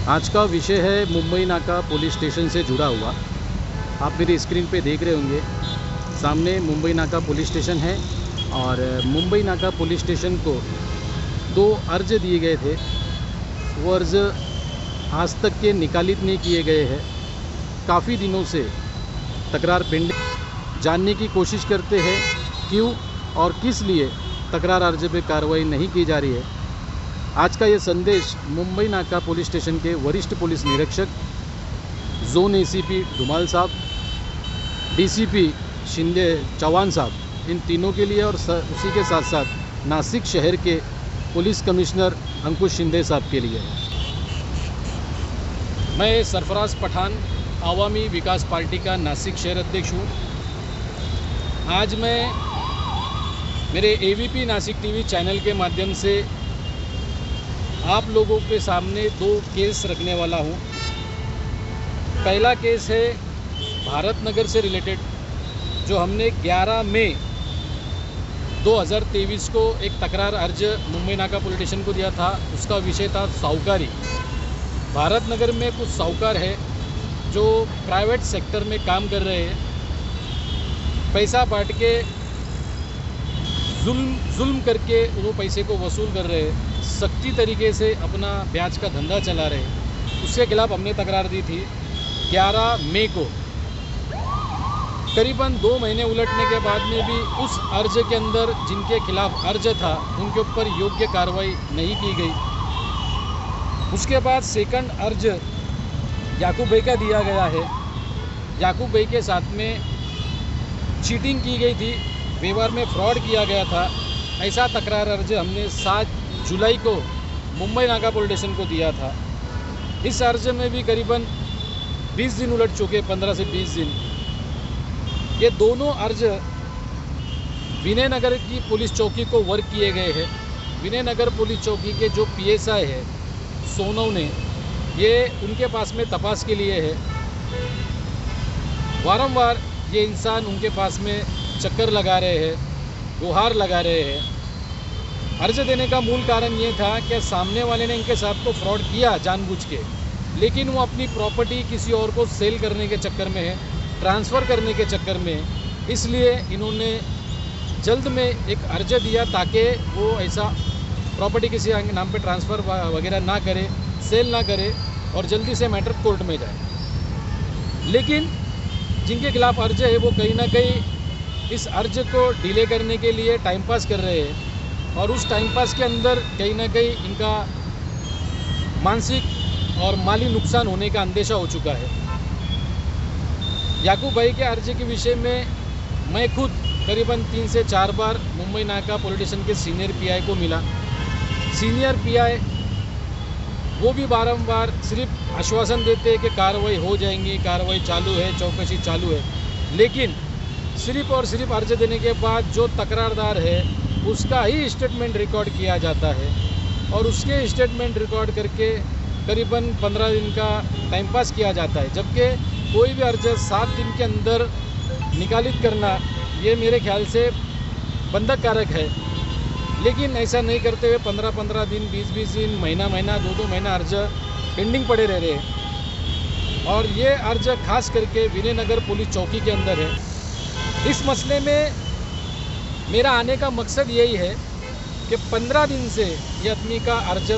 आज का विषय है मुंबई नाका पुलिस स्टेशन से जुड़ा हुआ। आप मेरी स्क्रीन पे देख रहे होंगे, सामने मुंबई नाका पुलिस स्टेशन है और मुंबई नाका पुलिस स्टेशन को 2 अर्ज दिए गए थे। वो अर्ज आज तक के निकालित नहीं किए गए हैं। काफ़ी दिनों से तकरार पेंडिंग। जानने की कोशिश करते हैं क्यों और किस लिए तकरार अर्ज पे कार्रवाई नहीं की जा रही है। आज का ये संदेश मुंबई नाका पुलिस स्टेशन के वरिष्ठ पुलिस निरीक्षक, जोन एसीपी धुमाल साहब, डीसीपी शिंदे चौहान साहब, इन तीनों के लिए और उसी के साथ साथ नासिक शहर के पुलिस कमिश्नर अंकुश शिंदे साहब के लिए है। मैं सरफराज पठान, आवामी विकास पार्टी का नासिक शहर अध्यक्ष हूँ। आज मैं मेरे एवीपी नासिक टीवी चैनल के माध्यम से आप लोगों के सामने 2 केस रखने वाला हूँ। पहला केस है भारत नगर से रिलेटेड, जो हमने 11 मई 2023 को एक तकरार अर्ज मुंबई नाका पुलिस स्टेशन को दिया था। उसका विषय था साहूकारी। भारत नगर में कुछ साहूकार है जो प्राइवेट सेक्टर में काम कर रहे हैं, पैसा बांट के जुल्म करके वो पैसे को वसूल कर रहे हैं, सख्ती तरीके से अपना ब्याज का धंधा चला रहे हैं। उसके खिलाफ हमने तकरार दी थी 11 मई को। करीबन 2 महीने उलटने के बाद में भी उस अर्ज के अंदर जिनके खिलाफ अर्ज था उनके ऊपर योग्य कार्रवाई नहीं की गई। उसके बाद सेकंड अर्ज याकूब भाई का दिया गया है। याकूब भाई के साथ में चीटिंग की गई थी, व्यवहार में फ्रॉड किया गया था। ऐसा तकरार अर्ज हमने 7 जुलाई को मुंबई नाका पुलिस स्टेशन को दिया था। इस अर्ज में भी करीबन 20 दिन उलट चुके, 15 से 20 दिन। ये दोनों अर्ज विनय नगर की पुलिस चौकी को वर्क किए गए हैं। विनय नगर पुलिस चौकी के जो पीएसआई है सोनव ने, ये उनके पास में तपास के लिए है। वारंवार ये इंसान उनके पास में चक्कर लगा रहे हैं, गुहार लगा रहे हैं। अर्ज देने का मूल कारण ये था कि सामने वाले ने इनके साथ तो फ्रॉड किया जानबूझ के, लेकिन वो अपनी प्रॉपर्टी किसी और को सेल करने के चक्कर में है, ट्रांसफ़र करने के चक्कर में। इसलिए इन्होंने जल्द में एक अर्ज दिया ताकि वो ऐसा प्रॉपर्टी किसी नाम पे ट्रांसफ़र वगैरह ना करे, सेल ना करे और जल्दी से मैटर कोर्ट में जाए। लेकिन जिनके खिलाफ अर्ज है वो कहीं ना कहीं इस अर्ज को डिले करने के लिए टाइम पास कर रहे हैं और उस टाइम पास के अंदर कहीं ना कहीं इनका मानसिक और माली नुकसान होने का अंदेशा हो चुका है। याकूब भाई के अर्ज के विषय में मैं खुद करीबन 3 से 4 बार मुंबई नाका पुलिस स्टेशन के सीनियर पीआई को मिला। सीनियर पीआई वो भी बारंबार सिर्फ आश्वासन देते हैं कि कार्रवाई हो जाएंगी, कार्रवाई चालू है, चौकसी चालू है, लेकिन सिर्फ और सिर्फ अर्ज देने के बाद जो तकरारदार है उसका ही स्टेटमेंट रिकॉर्ड किया जाता है और उसके स्टेटमेंट रिकॉर्ड करके करीबन 15 दिन का टाइम पास किया जाता है। जबकि कोई भी अर्ज 7 दिन के अंदर निकालित करना ये मेरे ख्याल से बंधक कारक है, लेकिन ऐसा नहीं करते हुए 15-15 दिन, 20-20 दिन, महीना 2-2 महीना अर्ज पेंडिंग पड़े रह रहे हैं। और ये अर्ज खास करके विनय नगर पुलिस चौकी के अंदर है। इस मसले में मेरा आने का मकसद यही है कि 15 दिन से ये आदमी का अर्ज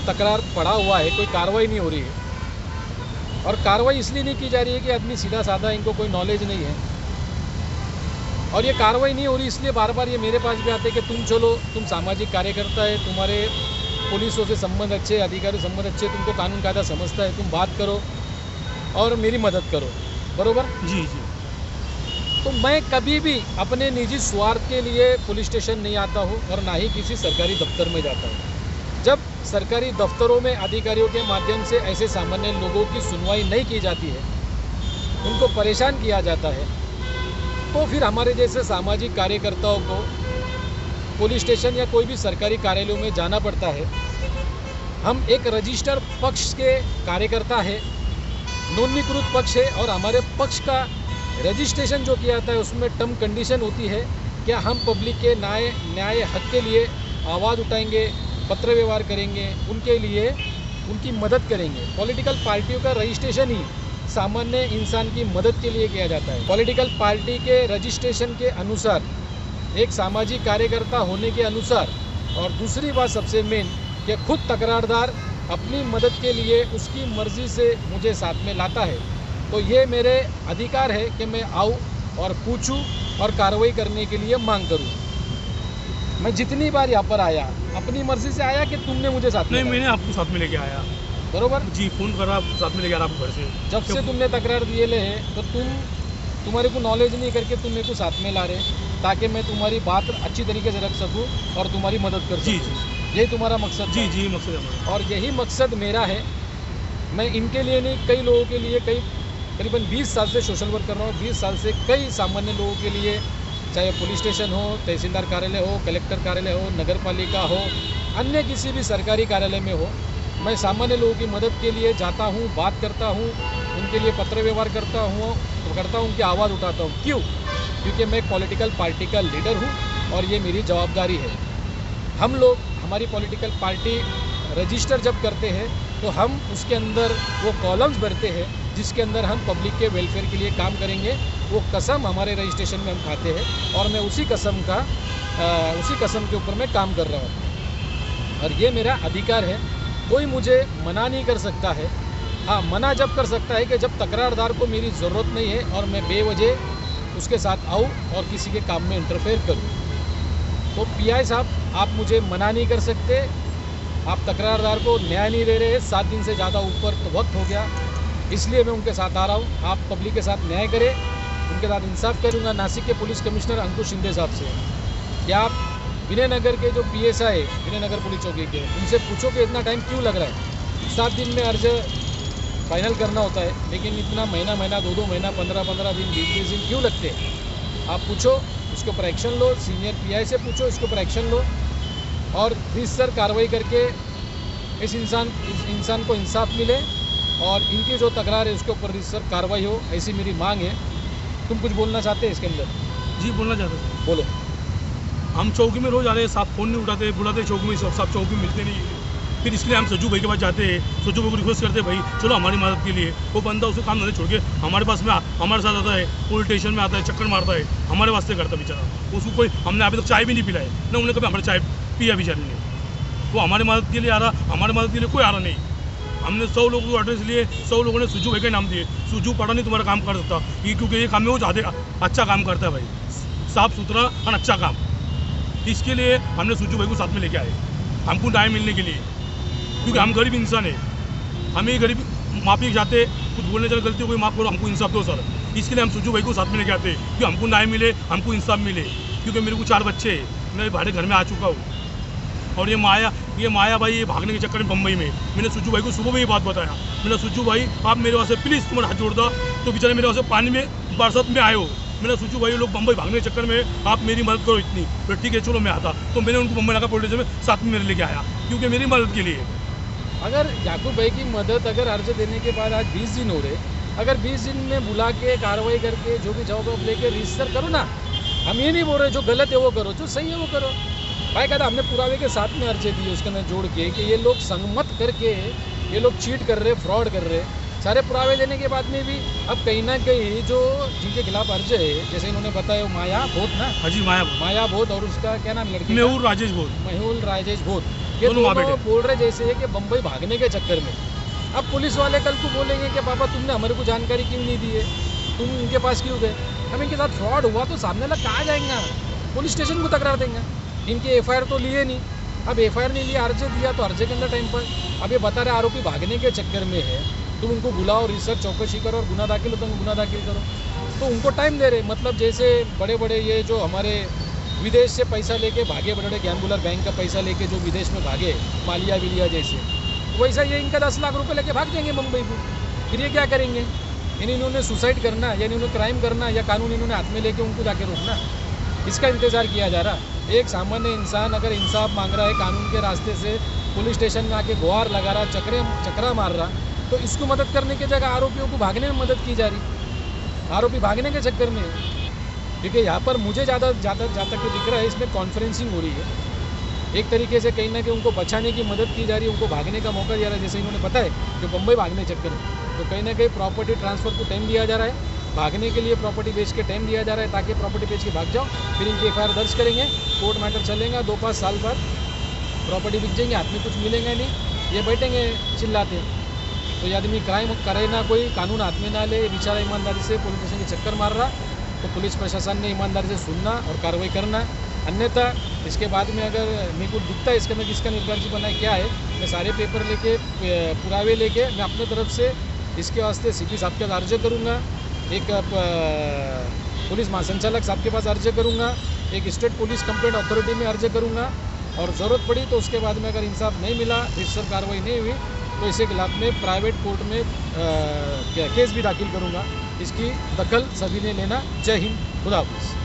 तकरार पड़ा हुआ है, कोई कार्रवाई नहीं हो रही है। और कार्रवाई इसलिए नहीं की जा रही है कि आदमी सीधा साधा, इनको कोई नॉलेज नहीं है। और ये कार्रवाई नहीं हो रही इसलिए बार बार ये मेरे पास भी आते हैं कि तुम चलो, तुम सामाजिक कार्यकर्ता है, तुम्हारे पुलिसों से संबंध अच्छे, अधिकारी संबंध अच्छे, तुमको कानून कायदा समझता है, तुम बात करो और मेरी मदद करो। बरोबर? जी। तो मैं कभी भी अपने निजी स्वार्थ के लिए पुलिस स्टेशन नहीं आता हूँ और ना ही किसी सरकारी दफ्तर में जाता हूँ। जब सरकारी दफ्तरों में अधिकारियों के माध्यम से ऐसे सामान्य लोगों की सुनवाई नहीं की जाती है, उनको परेशान किया जाता है, तो फिर हमारे जैसे सामाजिक कार्यकर्ताओं को पुलिस स्टेशन या कोई भी सरकारी कार्यालयों में जाना पड़ता है। हम एक रजिस्टर पक्ष के कार्यकर्ता है, नोंदणीकृत पक्ष है और हमारे पक्ष का रजिस्ट्रेशन जो किया जाता है उसमें टर्म कंडीशन होती है क्या हम पब्लिक के न्याय हक के लिए आवाज़ उठाएंगे, पत्र व्यवहार करेंगे, उनके लिए उनकी मदद करेंगे। पॉलिटिकल पार्टियों का रजिस्ट्रेशन ही सामान्य इंसान की मदद के लिए किया जाता है। पॉलिटिकल पार्टी के रजिस्ट्रेशन के अनुसार, एक सामाजिक कार्यकर्ता होने के अनुसार, और दूसरी बात सबसे मेन कि खुद तकरारदार अपनी मदद के लिए उसकी मर्जी से मुझे साथ में लाता है, तो ये मेरे अधिकार है कि मैं आऊँ और पूछूं और कार्रवाई करने के लिए मांग करूं। मैं जितनी बार यहाँ पर आया अपनी मर्जी से आया कि तुमने मुझे साथ में नहीं, मैंने आपको साथ में लेके आया। बरोबर जी, फ़ोन करा, साथ में लेके आया आपको घर से। जब से तुमने तकरार दिए ले है तो तुम्हारे को नॉलेज नहीं करके तुम मेरे को साथ में ला रहे ताकि मैं तुम्हारी बात अच्छी तरीके से रख सकूं और तुम्हारी मदद कर जी सकूं। जी यही तुम्हारा मकसद जी था। जी मकसद है हमारा। और यही मकसद मेरा है। मैं इनके लिए नहीं, कई लोगों के लिए, करीबन 20 साल से सोशल वर्क कर रहा हूँ। 20 साल से कई सामान्य लोगों के लिए, चाहे पुलिस स्टेशन हो, तहसीलदार कार्यालय हो, कलेक्टर कार्यालय हो, नगर पालिका हो, अन्य किसी भी सरकारी कार्यालय में हो, मैं सामान्य लोगों की मदद के लिए जाता हूँ, बात करता हूँ, उनके लिए पत्र व्यवहार करता हूँ, उनकी आवाज़ उठाता हूँ। क्यों? क्योंकि मैं पॉलिटिकल पार्टी का लीडर हूँ और ये मेरी जवाबदारी है। हम लोग, हमारी पॉलिटिकल पार्टी रजिस्टर जब करते हैं तो हम उसके अंदर वो कॉलम्स भरते हैं जिसके अंदर हम पब्लिक के वेलफेयर के लिए काम करेंगे। वो कसम हमारे रजिस्ट्रेशन में हम खाते हैं और मैं उसी कसम के ऊपर मैं काम कर रहा हूँ और ये मेरा अधिकार है। कोई मुझे मना नहीं कर सकता है। हाँ, मना जब कर सकता है कि जब तकरारदार को मेरी ज़रूरत नहीं है और मैं बेवजह उसके साथ आऊँ और किसी के काम में इंटरफेयर करूँ। तो पीआई साहब, आप मुझे मना नहीं कर सकते। आप तकरारदार को न्याय नहीं दे रहे। 7 दिन से ज़्यादा ऊपर तो वक्त हो गया, इसलिए मैं उनके साथ आ रहा हूँ। आप पब्लिक के साथ न्याय करें, उनके साथ इंसाफ करूँगा। नासिक के पुलिस कमिश्नर अंकुश शिंदे साहब से क्या आप विनयनगर के जो PSI विनयनगर पुलिस चौकी के, उनसे पूछो कि इतना टाइम क्यों लग रहा है। 7 दिन में अर्ज फाइनल करना होता है, लेकिन इतना महीना 2 महीना 15 दिन 20 दिन क्यों लगते हैं? आप पूछो, उसके ऊपर एक्शन लो। सीनियर PI से पूछो, इसके ऊपर एक्शन लो और रीसर कार्रवाई करके इस इंसान को इंसाफ मिले और इनकी जो तकरार है उसके ऊपर रीसर कार्रवाई हो, ऐसी मेरी मांग है। तुम कुछ बोलना चाहते हैं इसके अंदर? जी, बोलना चाहते हैं। बोलो। हम चौकी में रोज़ आ रहे हैं, साहब फ़ोन नहीं उठाते, बुलाते चौकी में, साहब चौकी में मिलते नहीं है। फिर इसलिए हम सज्जू भाई के पास जाते हैं। सज्जू भाई को रिक्वेस्ट करते हैं, भाई चलो हमारी मदद के लिए। वो बंदा उसे काम धंधे छोड़ के हमारे पास में हमारे साथ आता है, पुलिस स्टेशन में आता है, चक्कर मारता है, हमारे वास्ते करता बेचारा। उसको कोई, हमने अभी तक चाय भी नहीं पिलाई ना, उन्होंने कभी हमारे चाय पिया बेचारे ने। वो हमारी मदद के लिए आ रहा, हमारी मदद के लिए कोई आ रहा नहीं। हमने 100 लोगों को एड्रेस लिए, 100 लोगों ने सुजू भाई का नाम दिए। सुजू पढ़ा नहीं तुम्हारा काम कर सकता, ये क्योंकि ये काम में वो ज़्यादा अच्छा काम करता है भाई, साफ़ सुथरा और अच्छा काम। इसके लिए हमने सुजू भाई को साथ में लेके आए, हमको न्याय मिलने के लिए, क्योंकि हम गरीब इंसान है। हम ये गरीब माफी जाते, कुछ बोलने चले गलती कोई माफ़ करो, हमको इंसाफ दो सर। इसके लिए हम सुजू भाई को साथ में लेके आते कि हमको न्याय मिले, हमको इंसाफ मिले। क्योंकि मेरे को 4 बच्चे हैं, मैं भाड़े घर में आ चुका हूँ। और ये माया भाई ये भागने के चक्कर में बम्बई में, मैंने सुजू भाई को सुबह में ये बात बताया। मैंने सुजू भाई, आप मेरे वास्ते प्लीज़ तुम्हारा हाथ जोड़ दो, तो बेचारे मेरे वास्ते पानी में बरसात में आए हो। मैंने सोचू भाई लोग बम्बई भागने के चक्कर में आप मेरी मदद करो इतनी, तो ठीक है चलो मैं आता। तो मैंने उनको बम्बई नाका पुलिस स्टेशन में साथ में मेरे लेके आया, क्योंकि मेरी मदद के लिए। अगर याकूब भाई की मदद अगर अर्ज देने के बाद आज 20 दिन हो रहे, अगर 20 दिन में बुला के कार्रवाई करके जो भी जवाब लेके रजिस्टर करो ना। हम ये नहीं बोल रहे जो गलत है वो करो, जो सही है वो करो। भाई कहता हमने पुरावे के साथ में अर्जे दिए उसके अंदर जोड़ के कि ये लोग संगमत करके ये लोग चीट कर रहे, फ्रॉड कर रहे। सारे पुरावे देने के बाद में भी अब कहीं ना कहीं जो जिनके खिलाफ अर्ज है, जैसे इन्होंने बताया माया भोत ना, हाँ जी, माया भोत और उसका क्या नाम लड़की, मेहुल राजेश भोत, ये दोनों बोल रहे जैसे है कि बम्बई भागने के चक्कर में। अब पुलिस वाले कल को बोलेंगे कि पापा तुमने हमारे को जानकारी क्यों नहीं दी है, तुम उनके पास क्यों गए। अब इनके साथ फ्रॉड हुआ तो सामने वाला कहाँ जाएंगे, पुलिस स्टेशन को तकरार देंगे। इनके FIR तो लिए नहीं, अब FIR नहीं लिया, अर्जे दिया तो अर्जे के अंदर टाइम पर अब ये बता रहे आरोपी भागने के चक्कर में है, तुम उनको बुलाओ, रिसर्च चौकसी करो और गुना दाखिल हो तो गुना दाखिल करो। तो उनको टाइम दे रहे, मतलब जैसे बड़े बड़े ये जो हमारे विदेश से पैसा लेके भागे, बड़े बड़े गैम्बुलर बैंक का पैसा लेके जो विदेश में भागे, मालिया विलिया जैसे, वैसा ये इनका 10 लाख रुपए लेके भाग जाएंगे मुंबई को। फिर ये क्या करेंगे, यानी इन्होंने सुसाइड करना, यानी इन्होंने क्राइम करना, या कानून इन्होंने हाथ में लेके उनको जाके रोकना, इसका इंतज़ार किया जा रहा। एक सामान्य इंसान अगर इंसाफ मांग रहा है कानून के रास्ते से, पुलिस स्टेशन में आके गुहार लगा रहा, चक्रा मार रहा, तो इसको मदद करने की जगह आरोपियों को भागने में मदद की जा रही। आरोपी भागने के चक्कर में, क्योंकि यहाँ पर मुझे ज़्यादा तक दिख रहा है इसमें कॉन्फ्रेंसिंग हो रही है। एक तरीके से कहीं ना कहीं उनको बचाने की मदद की जा रही है, उनको भागने का मौका दिया रहा है। जैसे इन्होंने बताया कि बम्बई भागने चक्कर में, तो कहीं ना कहीं प्रॉपर्टी ट्रांसफ़र को टाइम दिया जा रहा है, भागने के लिए प्रॉपर्टी बेच के टाइम दिया जा रहा है ताकि प्रॉपर्टी बेच के भाग जाओ, फिर इनकी FIR दर्ज करेंगे, कोर्ट मैटर चलेगा, 2-5 साल बाद प्रॉपर्टी बिक जाएंगे, हाथ में कुछ मिलेगा नहीं, ये बैठेंगे चिल्लाते। तो ये आदमी क्राइम करे ना, कोई कानून हाथ में ना ले, बेचारा ईमानदारी से पुलिस स्टेशन के चक्कर मार रहा। तो पुलिस प्रशासन ने ईमानदारी से सुनना और कार्रवाई करना, अन्यथा इसके बाद में अगर मेरे को दिखता है इसके अंदर किसका निर्दोषी बना है क्या है, मैं सारे पेपर लेके पुरावे लेके मैं अपने तरफ से इसके वास्ते CP साहब के पास अर्ज करूँगा, एक पुलिस महासंचालक साहब के पास अर्ज करूँगा, एक स्टेट पुलिस कंप्लेंट अथॉरिटी में अर्ज करूँगा, और ज़रूरत पड़ी तो उसके बाद में अगर इंसाफ नहीं मिला, रिश्तर कार्रवाई नहीं हुई, तो इसके खिलाफ में प्राइवेट कोर्ट में केस भी दाखिल करूँगा। इसकी दखल सभी ने लेना। जय हिंद, खुदा हाफिज़।